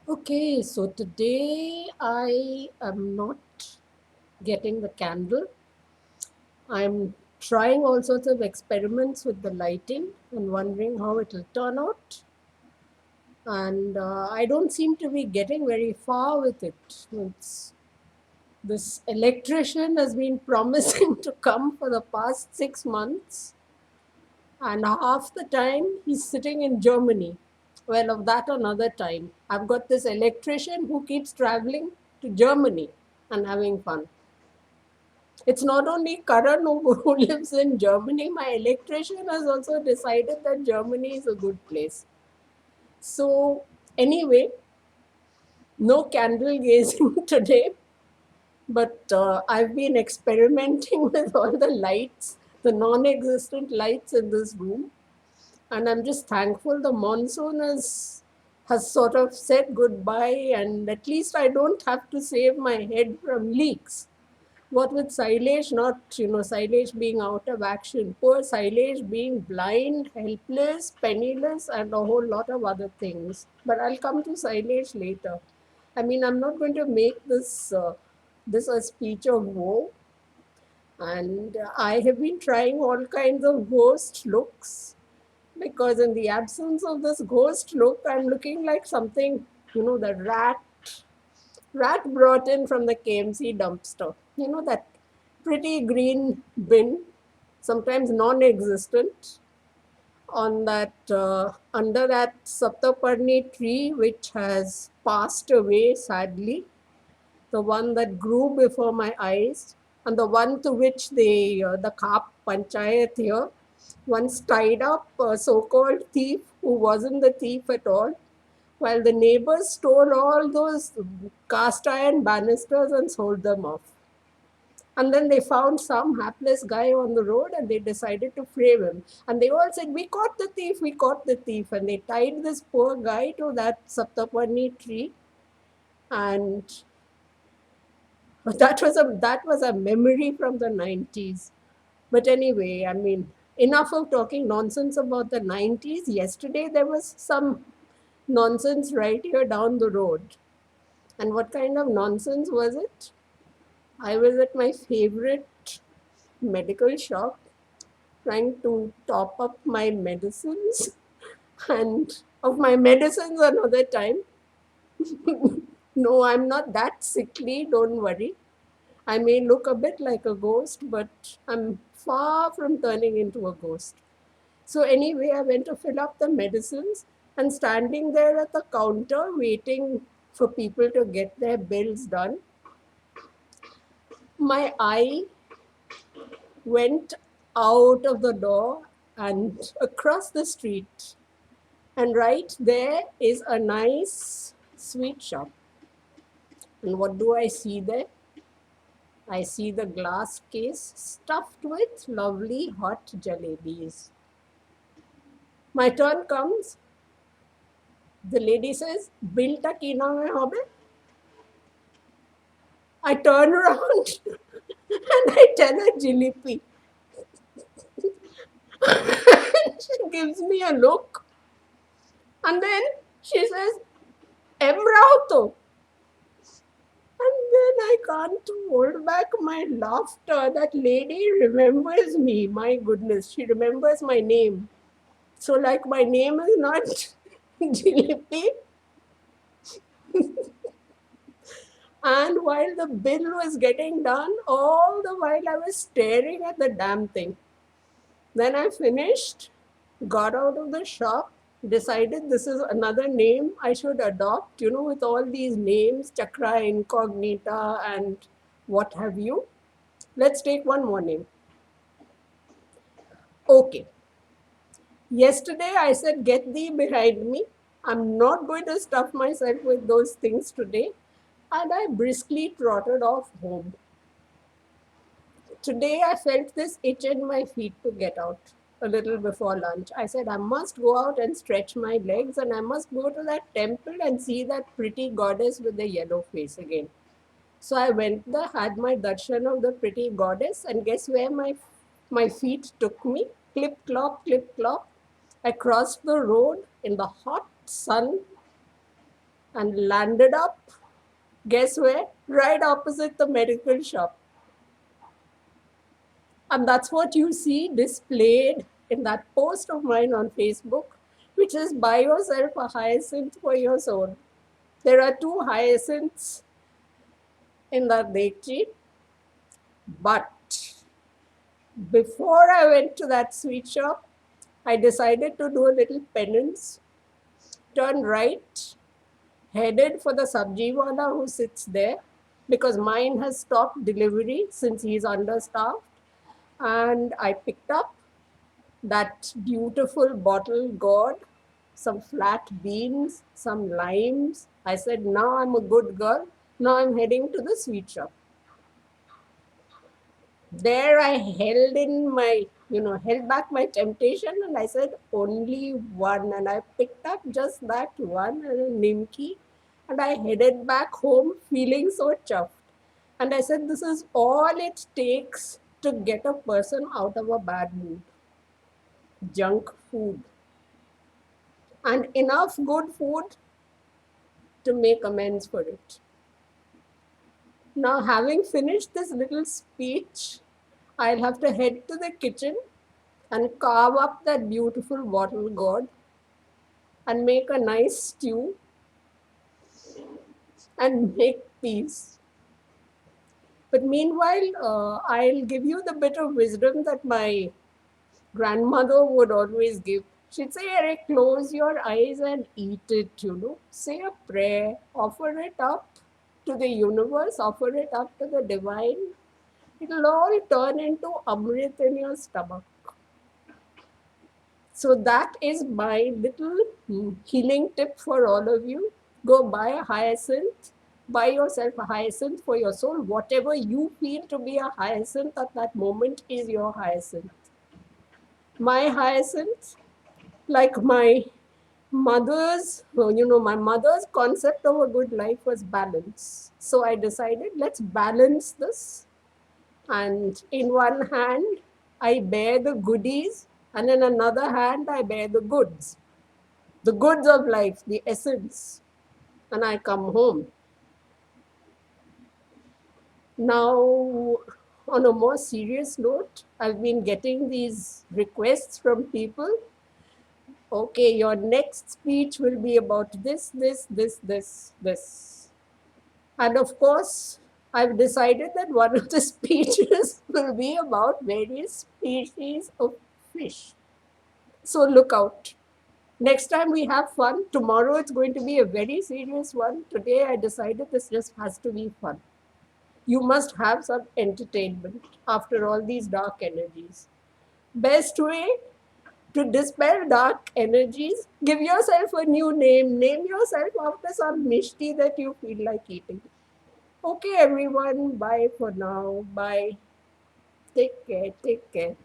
Okay, so today I am not getting the candle. I'm trying all sorts of experiments with the lighting and wondering how it will turn out. And I don't seem to be getting very far with it. This electrician has been promising to come for the past 6 months, and half the time he's sitting in Germany. Well, of that another time. I've got this electrician who keeps traveling to Germany and having fun. It's not only Karan who lives in Germany, my electrician has also decided that Germany is a good place. So, anyway, no candle gazing today, but I've been experimenting with all the lights, the non existent lights in this room. And I'm just thankful the monsoon has sort of said goodbye, and at least I don't have to save my head from leaks. What with Sailesh not, Sailesh being out of action, poor Sailesh being blind, helpless, penniless, and a whole lot of other things. But I'll come to Sailesh later. I mean, I'm not going to make this a speech of woe. And I have been trying all kinds of ghost looks because in the absence of this ghost look, I'm looking like something, the rat brought in from the KMC dumpster. That pretty green bin, sometimes non-existent, on that under that Saptaparni tree, which has passed away sadly, the one that grew before my eyes, and the one to which the Kap Panchayat here once tied up a so-called thief who wasn't the thief at all, while the neighbors stole all those cast iron banisters and sold them off. And then they found some hapless guy on the road and they decided to frame him. And they all said, "We caught the thief, we caught the thief." And they tied this poor guy to that Saptaparni tree. And that was a memory from the 90s. But anyway, I mean, enough of talking nonsense about the 90s. Yesterday there was some nonsense right here down the road. And what kind of nonsense was it? I was at my favorite medical shop trying to top up my medicines and of my medicines another time. No, I'm not that sickly, don't worry. I may look a bit like a ghost, but I'm far from turning into a ghost. So, anyway, I went to fill up the medicines and standing there at the counter waiting for people to get their bills done, my eye went out of the door and across the street. And right there is a nice sweet shop. And what do I see there? I see the glass case stuffed with lovely hot jalebis. My turn comes. The lady says, "Bill ta ki naam hai hobe?" I turn around and I tell her jalebi. She gives me a look and then she says, "Emrauto." And then I can't hold back my laughter. That lady remembers me. My goodness, she remembers my name. So, like, my name is not Jilipi. And while the bill was getting done, all the while I was staring at the damn thing. Then I finished, got out of the shop, decided this is another name I should adopt, with all these names, Chakra Incognita and what have you. Let's take one more name. Okay. Yesterday I said, "Get thee behind me." I'm not going to stuff myself with those things today. And I briskly trotted off home. Today I felt this itch in my feet to get out a little before lunch. I said, I must go out and stretch my legs and I must go to that temple and see that pretty goddess with the yellow face again. So I went there, had my darshan of the pretty goddess, and guess where my feet took me? Clip clop, clip clop. I crossed the road in the hot sun and landed up, guess where? Right opposite the medical shop. And that's what you see displayed in that post of mine on Facebook, which is buy yourself a hyacinth for your soul. There are two hyacinths in that deity, but before I went to that sweet shop, I decided to do a little penance, turn right, headed for the sabji wala who sits there, because mine has stopped delivery since he's understaffed. And I picked up that beautiful bottle gourd, some flat beans, some limes. I said, now I'm a good girl. Now I'm heading to the sweet shop. There I held in my, held back my temptation, and I said, only one. And I picked up just that one, and a nimki, and I headed back home feeling so chuffed. And I said, this is all it takes to get a person out of a bad mood. Junk food. And enough good food to make amends for it. Now, having finished this little speech, I'll have to head to the kitchen and carve up that beautiful bottle gourd and make a nice stew and make peace. But meanwhile, I'll give you the bit of wisdom that my grandmother would always give. She'd say, Eric, close your eyes and eat it. Say a prayer, offer it up to the universe, offer it up to the divine. It'll all turn into amrit in your stomach. So that is my little healing tip for all of you. Go buy a hyacinth. Buy yourself a hyacinth for your soul. Whatever you feel to be a hyacinth at that moment is your hyacinth. My hyacinth, like my mother's concept of a good life was balance. So I decided, let's balance this. And in one hand, I bear the goodies, and in another hand, I bear the goods of life, the essence, and I come home. Now, on a more serious note, I've been getting these requests from people. Okay, your next speech will be about this. And of course, I've decided that one of the speeches will be about various species of fish. So look out. Next time we have fun. Tomorrow it's going to be a very serious one. Today I decided this just has to be fun. You must have some entertainment after all these dark energies. Best way to dispel dark energies, give yourself a new name. Name yourself after some mishti that you feel like eating. Okay, everyone. Bye for now. Bye. Take care. Take care.